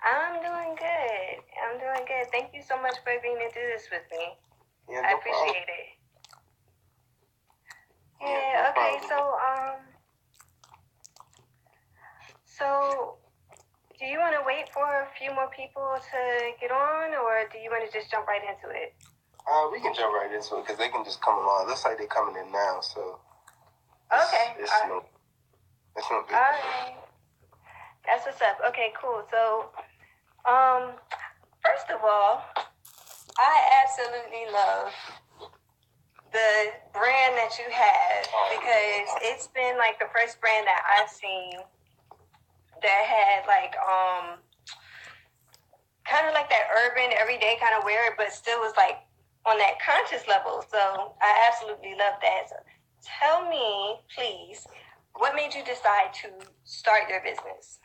I'm doing good. I'm doing good. Thank you so much for agreeing to do this with me. Yeah, I no appreciate problem. it. Yeah, Yeah, no okay, problem. so do you want to wait for a few more people to get on, or do you want to just jump right into it? We can jump right into it because they can just come along. It looks like they're coming in now, so it's no big All deal. right. That's what's up. Okay, cool. So, first of all, I absolutely love the brand that you have because it's been like the first brand that I've seen that had like kind of like that urban everyday kind of wear, but still was like on that conscious level. So I absolutely love that. So tell me, please, what made you decide to start your business?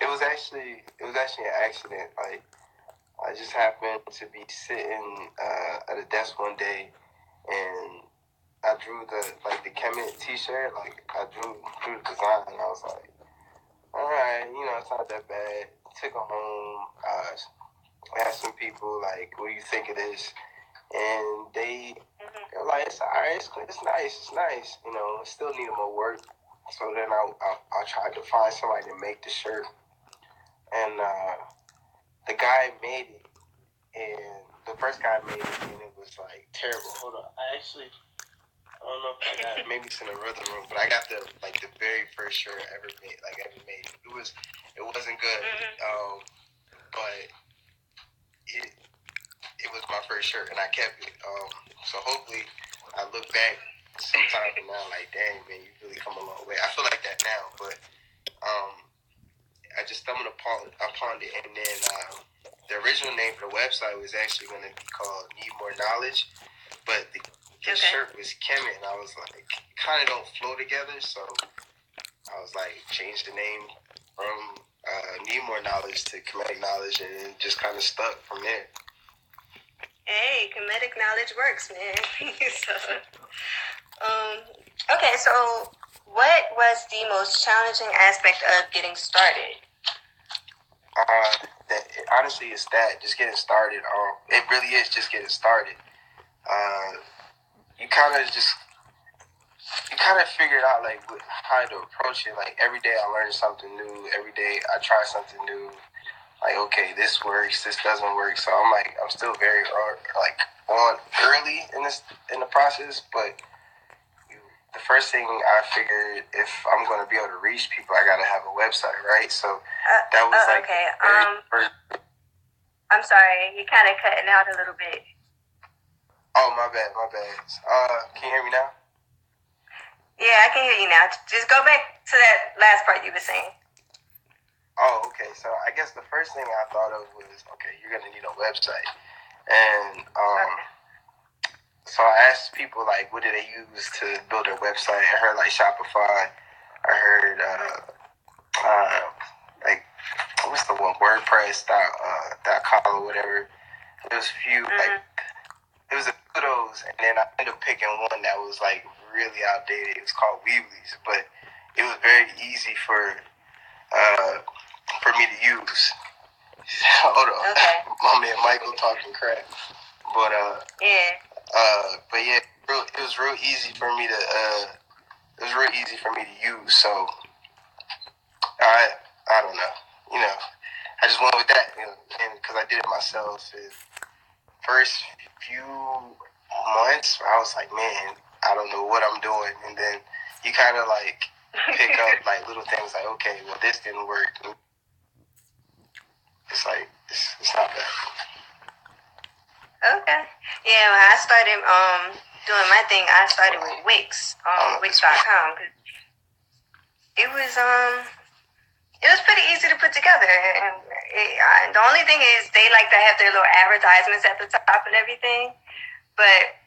It was actually an accident. Like I just happened to be sitting at a desk one day, and I drew the Kemetic T-shirt. Like I drew the design, and I was like, all right, it's not that bad. Took it home. Asked some people like, what do you think of this? And they were like, it's all right, it's nice. It still needed more work. So then I tried to find somebody to make the shirt, and the guy made it, and the first guy made it, and it was like terrible. Hold on, I don't know if I got it. Maybe it's in the rhythm room, but I got the very first shirt ever made. It wasn't good, but it was my first shirt, and I kept it. So hopefully, I look back sometime from now, like, dang man, you really come a long way. I feel like that now, but I just stumbled upon it, and then the original name for the website was actually going to be called Need More Knowledge, but the shirt was Kemet, and I was like, kind of don't flow together, so I was like, change the name from Need More Knowledge to Kemetic Knowledge, and it just kind of stuck from there. Hey, Kemetic Knowledge works, man. Okay, so what was the most challenging aspect of getting started? Honestly, it's that, just getting started. It really is just getting started. You kind of figured out like how to approach it. Like every day I learn something new. Every day I try something new. Like, okay, this works, this doesn't work. So I'm still very early in the process. But the first thing I figured, if I'm going to be able to reach people, I got to have a website, right? So that was okay. I'm sorry, you're kind of cutting out a little bit. Oh, my bad. Can you hear me now? Yeah, I can hear you now. Just go back to that last part you were saying. Oh, okay. So I guess the first thing I thought of was, okay, you're gonna need a website, and so I asked people like, what do they use to build their website? I heard like Shopify. I heard like what's the one, WordPress.com or whatever. There was a few it was a few of those, and then I ended up picking one that was like really outdated. It was called Weebly's, but it was very easy for me to use. Hold on. Okay. My man Michael talking crap. But but yeah, it was real easy for me to use. So I don't know. I just went with that, and because I did it myself. First few months, I was like, man, I don't know what I'm doing, and then you kind of like pick up like little things like, okay, well this didn't work. It's like it's not bad. Okay. Yeah, when I started doing my thing, I started with Wix, Wix.com. It was pretty easy to put together, and the only thing is they like to have their little advertisements at the top and everything, but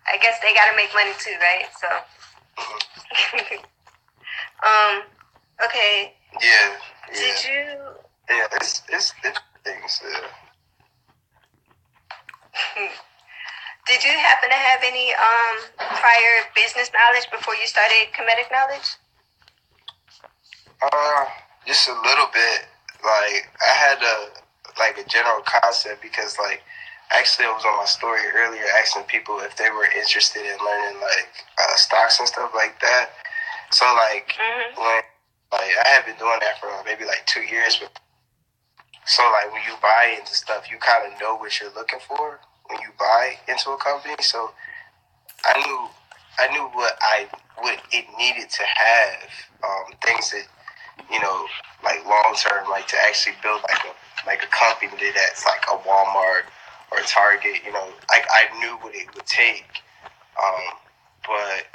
I guess they gotta make money too, right? So, okay. Yeah. Did you? Yeah, it's things. Did you happen to have any prior business knowledge before you started Kemetic Knowledge? Just a little bit. Like I had a general concept because like actually I was on my story earlier asking people if they were interested in learning like stocks and stuff like that. So like when like I have been doing that for maybe like 2 years. So like when you buy into stuff, you kind of know what you're looking for when you buy into a company. So I knew what it needed to have, things that like long term, like to actually build like a company that's like a Walmart or a Target. Like I knew what it would take, but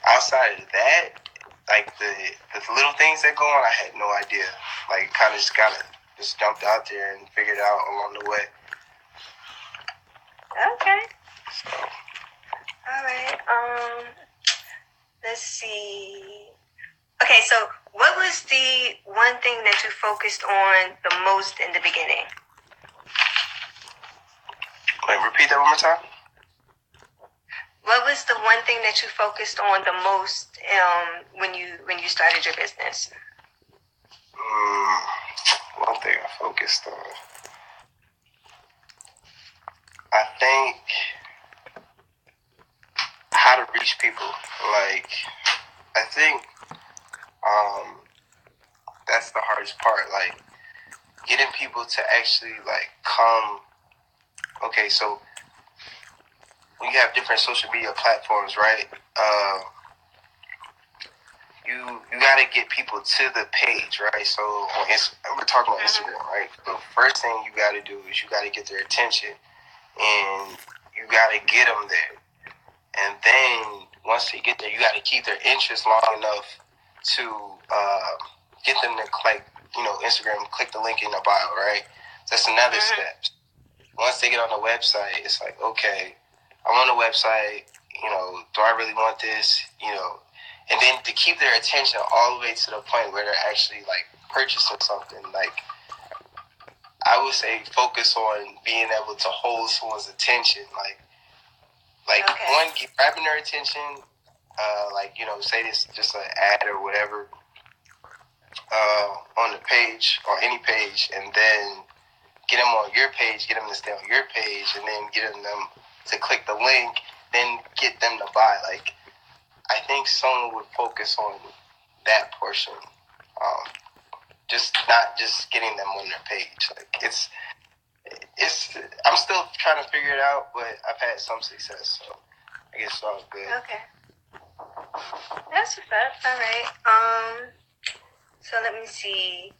outside of that, like the little things that go on, I had no idea. Like kind of just jumped out there and figured it out along the way. Okay. So. All right. Let's see. Okay, so what was the one thing that you focused on the most in the beginning? Wait, repeat that one more time. What was the one thing that you focused on the most when you started your business? One thing I focused on, I think, how to reach people. Like, I think that's the hardest part. Like, getting people to actually like come. Okay, so when you have different social media platforms, right? You got to get people to the page, right? So we're talking about Instagram, right? The first thing you got to do is you got to get their attention, and you got to get them there. And then once they get there, you got to keep their interest long enough to get them to click, Instagram, click the link in the bio, right? That's another step. Once they get on the website, it's like, okay, I'm on the website, do I really want this, And then to keep their attention all the way to the point where they're actually like purchasing something, like I would say focus on being able to hold someone's attention, like one, grabbing their attention, say this just an ad or whatever on the page or any page, and then get them on your page, get them to stay on your page, and then getting them to click the link, then get them to buy. Like I think someone would focus on that portion, just not just getting them on their page. Like it's I'm still trying to figure it out, but I've had some success, so I guess it's all good. Okay. That's what's up. All right. So let me see.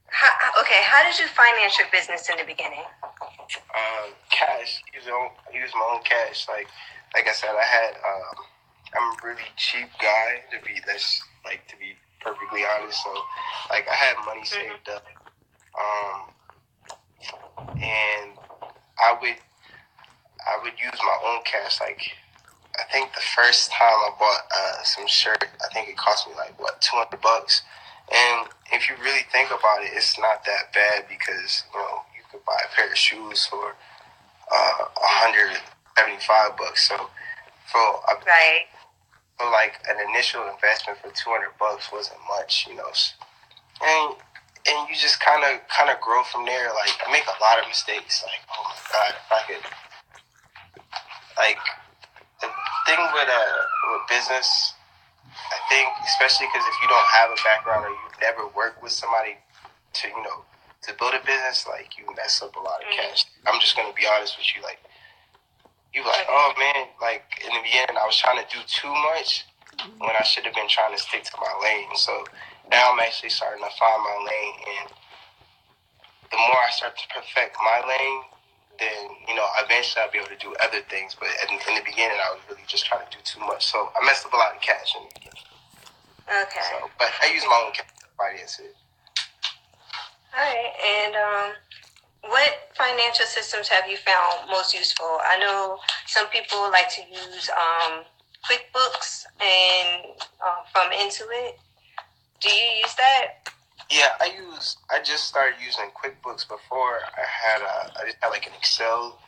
How did you finance your business in the beginning? Cash. Use my own cash. Like I said, I'm a really cheap guy to be perfectly honest. So like I had money saved up, and I would use my own cash. Like I think the first time I bought some shirt, I think it cost me like $200. And if you really think about it, it's not that bad because you could buy a pair of shoes for $175. So right. So like an initial investment for $200 wasn't much, and you just kind of grow from there. Like I make a lot of mistakes. Like oh my god, if I could like the thing with business. I think, especially because if you don't have a background or you've never worked with somebody to build a business, like you mess up a lot of cash. I'm just gonna be honest with you, like oh man, like in the beginning I was trying to do too much when I should have been trying to stick to my lane. So now I'm actually starting to find my lane, and the more I start to perfect my lane, then eventually I'll be able to do other things. But in the beginning, I was really just trying to do too much, so I messed up a lot of cash in the beginning. Okay. So, but I use my own cash to finance it. All right, and what financial systems have you found most useful? I know some people like to use QuickBooks and from Intuit. Do you use that? Yeah, I just started using QuickBooks. Before I just had like an Excel.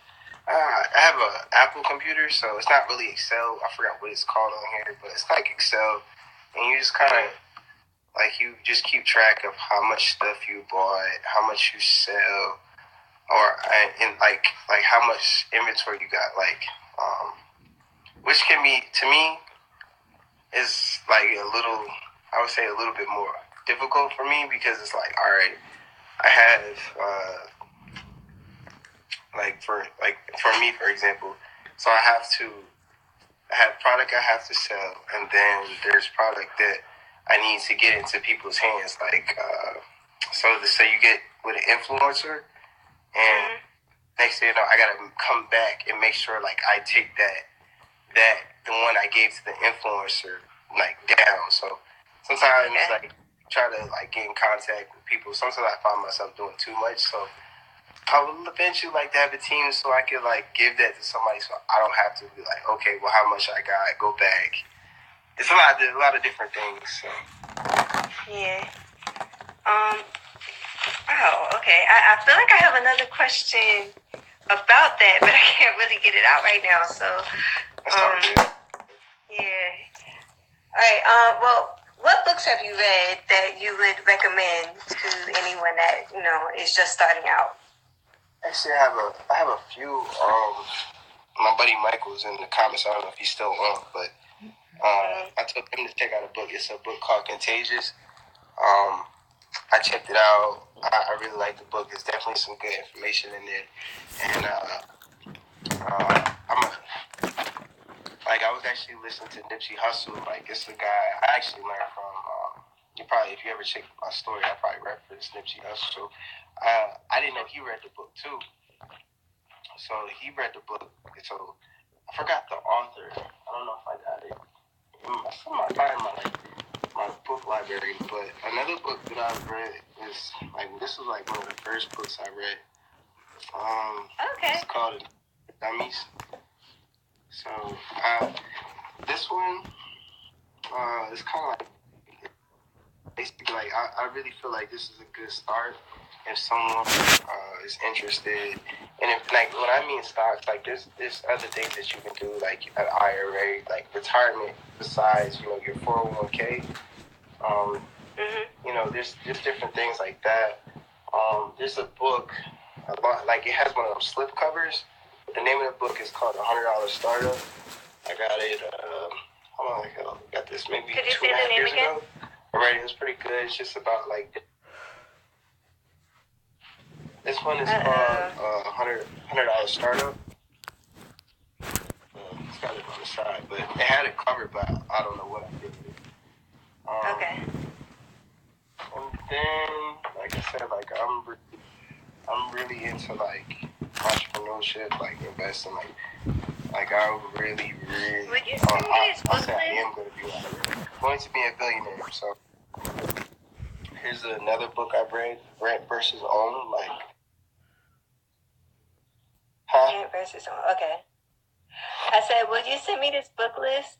I have an Apple computer, so it's not really Excel. I forgot what it's called on here, but it's like Excel, and you just kind of like you just keep track of how much stuff you bought, how much you sell, and like how much inventory you got, which can be, to me, is like I would say a little bit more difficult for me, because it's like, all right, I have for me, for example, so I have product I have to sell, and then there's product that I need to get into people's hands. So to say you get with an influencer, and next thing you know, I gotta come back and make sure like I take that the one I gave to the influencer like down. So sometimes like try to like get in contact with people. Sometimes I find myself doing too much. So I would eventually like to have a team so I could like give that to somebody, so I don't have to be like, okay, well, how much I got, go back. It's a lot of different things. So. Yeah. Oh, okay. I feel like I have another question about that, but I can't really get it out right now. So, yeah. All right. Well, what books have you read that you would recommend to anyone that is just starting out? Actually, I have a few. My buddy Michael's in the comments. I don't know if he's still on, but I told him to check out a book. It's a book called Contagious. I checked it out. I really like the book. There's definitely some good information in there, and I was actually listening to Nipsey Hussle. Like, it's a guy I actually learned from. If you ever check my story, I probably referenced Nipsey Hussle. I didn't know he read the book too. So he read the book. So I forgot the author. I don't know if I got it. I find my book library. But another book that I've read is this was like one of the first books I read. It's called Dummies. So this one is kind of like, basically, like I really feel like this is a good start if someone is interested. And if, like, when I mean stocks, like there's other things that you can do, like an IRA, like retirement, besides your 401k. There's different things like that. There's a book about, like, it has one of those slip covers. The name of the book is called $100 Startup. I got it. How long ago? I got this maybe 2.5 years ago. Alright, it was pretty good. It's just about like, this one is called $100 Startup. It's got it on the side, but it had it covered, but I don't know what I did with it. And then, like I said, like I'm really into like entrepreneurship, like investing, like I really. Would you say I say I am going to be a billionaire. So here's another book I read: Rent versus Own. Rent versus Own. Okay. I said, would you send me this book list?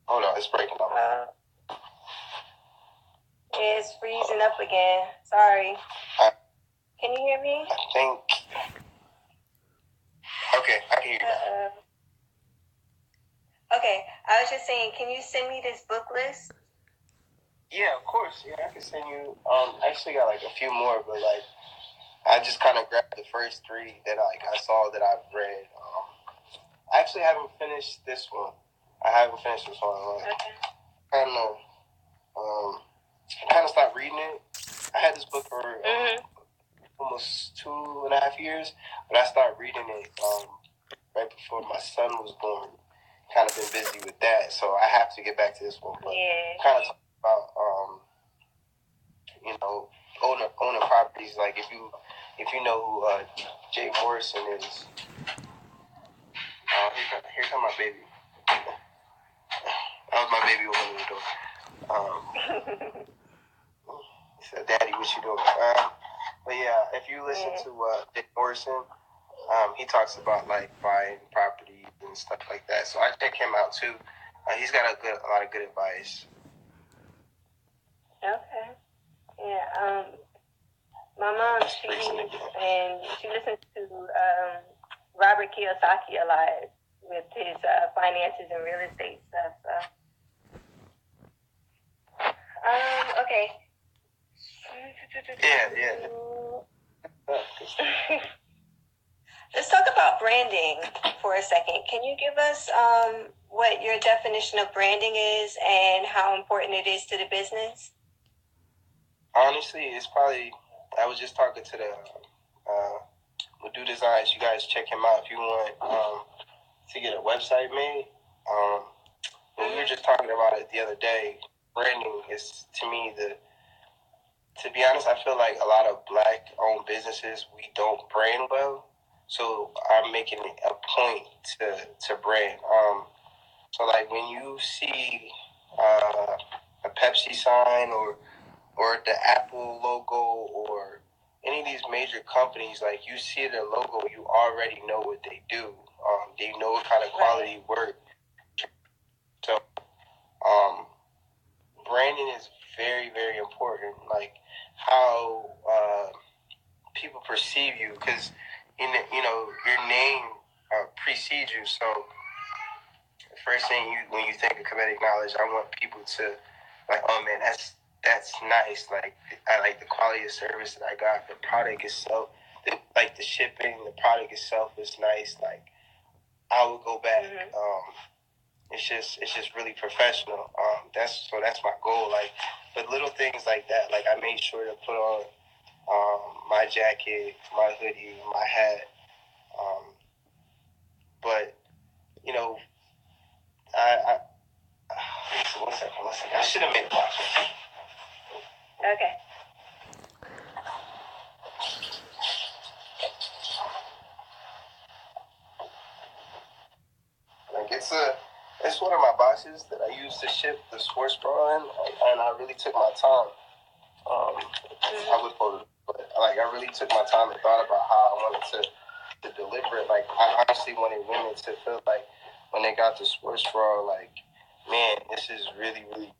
Hold on, it's breaking up. It's freezing up again. Sorry. Can you hear me? I think. Okay, I can hear you. Okay, I was just saying, can you send me this book list? Yeah, of course. Yeah, I can send you. I actually got like a few more, but like I just kind of grabbed the first three that I saw that I've read. I actually haven't finished this one. I kind of stopped reading it. I had this book for almost 2.5 years, but I started reading it right before my son was born. Kind of been busy with that, so I have to get back to this one. But kind of talk about owning properties. Like if you know who Jay Morrison is. Here come my baby. That was my baby opening the door. He said, "Daddy, what you doing?" But yeah, if you listen to Jay Morrison, he talks about like buying property and stuff like that. So I check him out too. He's got a lot of good advice. Okay. Yeah. My mom, she listens to Robert Kiyosaki a lot with his finances and real estate stuff. So branding for a second. Can you give us what your definition of branding is and how important it is to the business? Honestly, it's probably, I was just talking to the Do Designs. You guys check him out if you want to get a website made. We were just talking about it the other day. Branding is, to me, to be honest, I feel like a lot of Black-owned businesses, we don't brand well. So I'm making it a point to brand. So like when you see a Pepsi sign or the Apple logo or any of these major companies, like you see their logo, you already know what they do. They know what kind of quality work. So branding is very, very important. Like how people perceive you, because your name precedes you. So the first thing when you think of Kemetic Knowledge, I want people to like, oh man, that's nice. Like I like the quality of service that I got. The product itself, the shipping, the product itself is nice. Like I would go back. It's just really professional. That's my goal. Like, but little things like that. Like I made sure to put on my jacket, my hoodie, my hat. But I one second. I should have made a box. Okay. Like it's one of my boxes that I used to ship the sports bra in, and I really took my time. I would put it, but like I really took my time and thought about how I wanted to deliver it. Like I honestly wanted women to feel like when they got the sports bra, like, man, this is really, really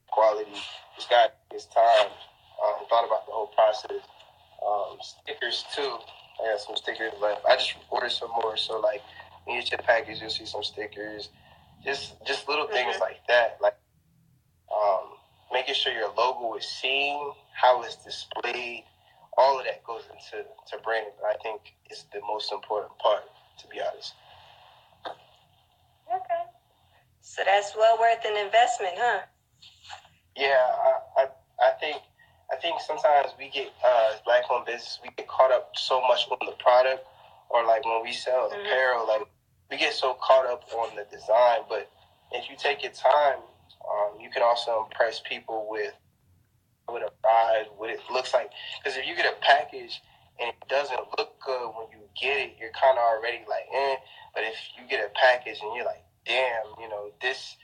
quality. This guy took his time. Thought about the whole process. Stickers too. I got some stickers left. I just ordered some more. So like when you get your package, you'll see some stickers. Just little things like that. Like making sure your logo is seen, how it's displayed. All of that goes into branding. But I think it's the most important part, to be honest. Okay. So that's well worth an investment, huh? Yeah, I think sometimes we get Black-owned business, we get caught up so much on the product, or like when we sell apparel, like we get so caught up on the design. But if you take your time, you can also impress people with what a ride, what it looks like. Because if you get a package and it doesn't look good when you get it, you're kind of already like, eh. But if you get a package and you're like, damn, this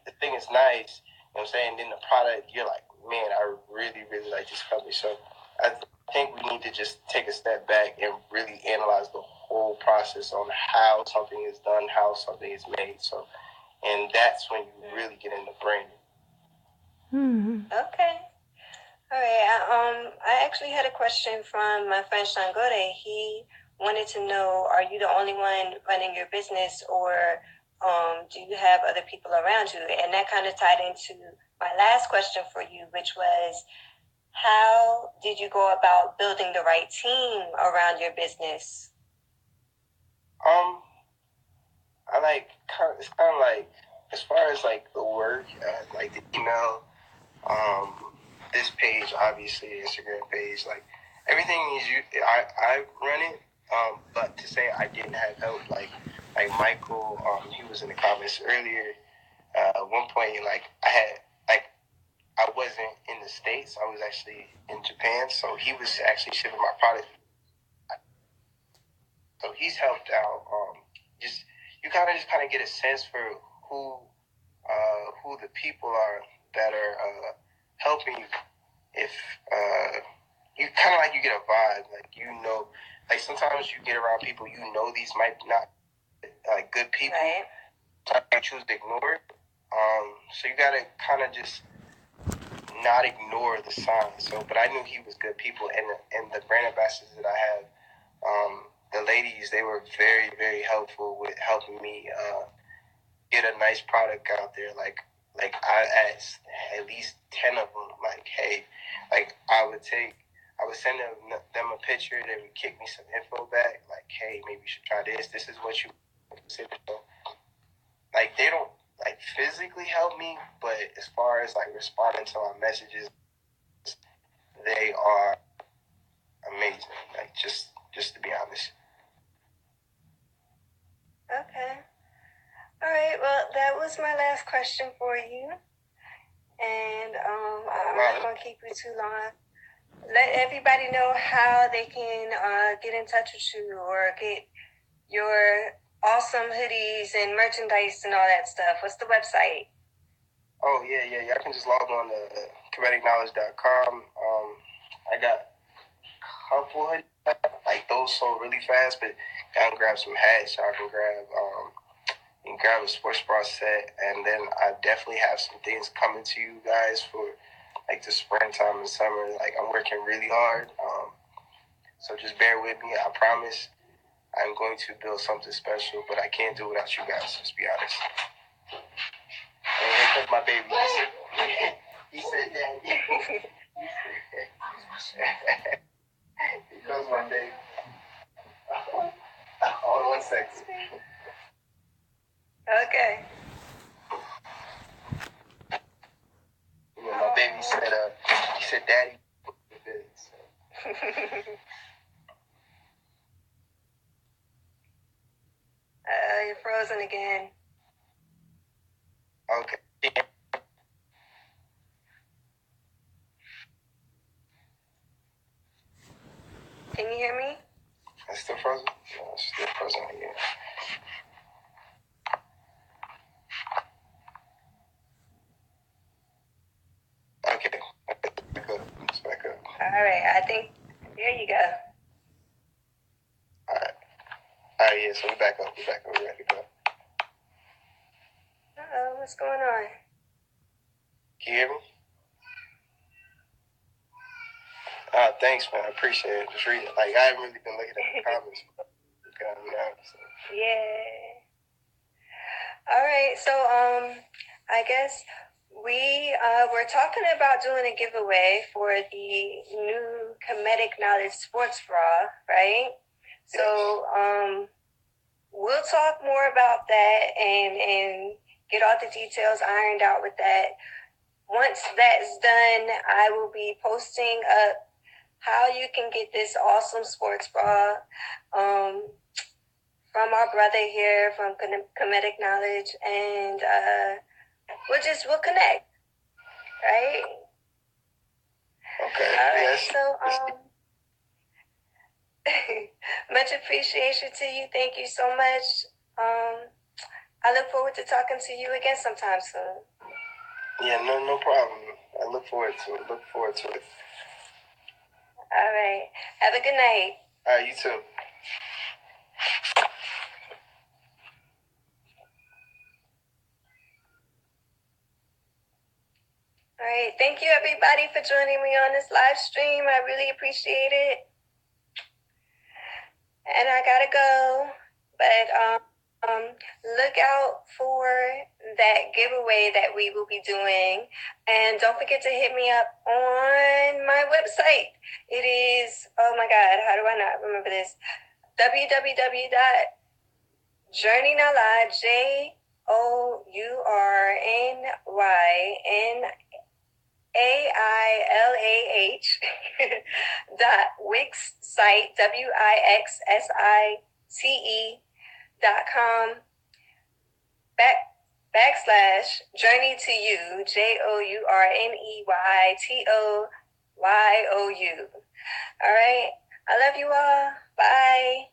the thing is nice. You know what I'm saying? Then the product, you're like, man, I really, really like this company. So I think we need to just take a step back and really analyze the whole process on how something is done, how something is made. So, and that's when you really get into branding. Okay. All right. I actually had a question from my friend Shangore. He wanted to know, are you the only one running your business, or do you have other people around you? And that kind of tied into my last question for you, which was, how did you go about building the right team around your business? It's kind of like, as far as like the work, like the email, this page, obviously, Instagram page, like everything is I run it. But to say I didn't have help, like Michael, he was in the comments earlier. At one point, like I wasn't in the States. I was actually in Japan, so he was actually shipping my product. So he's helped out. You kind of get a sense for who the people are that are helping you. If you kind of like, you get a vibe, like sometimes you get around people, these might not like good people. Right. Sometimes you choose to ignore it. So you gotta kind of just not ignore the signs. So, but I knew he was good people, and the brand ambassadors that I have, the ladies, they were very, very helpful with helping me get a nice product out there. Like I asked at least 10 of them, like, hey, like I would take I would send them a picture. They would kick me some info back, like, hey, maybe you should try this. This is what you consider. Like, they don't, like, physically help me, but as far as, like, responding to my messages, they are amazing. Like, just to be honest. Okay. All right. Well, that was my last question for you. And I'm not going to keep you too long. Let everybody know how they can get in touch with you or get your awesome hoodies and merchandise and all that stuff. What's the website? Oh, yeah. Y'all can just log on to KemeticKnowledge.com. I got a couple hoodies. Like, those sold really fast, but y'all can grab some hats. Y'all can grab... You can grab a sports bra set, and then I definitely have some things coming to you guys for like the springtime and summer. Like, I'm working really hard, so just bear with me. I promise I'm going to build something special, but I can't do it without you guys. Just be honest. And here comes my baby. He said that. Here comes my baby. Hold on 1 second. Okay. My baby said, he said, Daddy. You're frozen again. Okay. Can you hear me? It's still frozen? No, it's still frozen again. Okay. Back up. Let's back up. All right. I think, there you go. All right, yeah, so we're back up. We're ready to go. Uh-oh, what's going on? Can you hear me? Thanks, man. I appreciate it. Just read it. Like, I haven't really been looking at the comments. Yeah. All right, so I guess we were talking about doing a giveaway for the new Kemetic Knowledge Sports Bra, right? Yes. So we'll talk more about that and get all the details ironed out with that. Once that's done, I will be posting up how you can get this awesome sports bra from our brother here from Kemetic Knowledge, and we'll connect, right? Okay. All right. Yes. So much appreciation to you. Thank you so much. I look forward to talking to you again sometime soon. Yeah, no problem. I look forward to it. All right. Have a good night. All right, you too. All right. Thank you, everybody, for joining me on this live stream. I really appreciate it. And I gotta go, but look out for that giveaway that we will be doing. And don't forget to hit me up on my website. It is, oh my God, how do I not remember this? www.journeynalah, journeynalah.wixsite, wixsite.com /journey to you, JOURNEYTOYOU. All right. I love you all. Bye.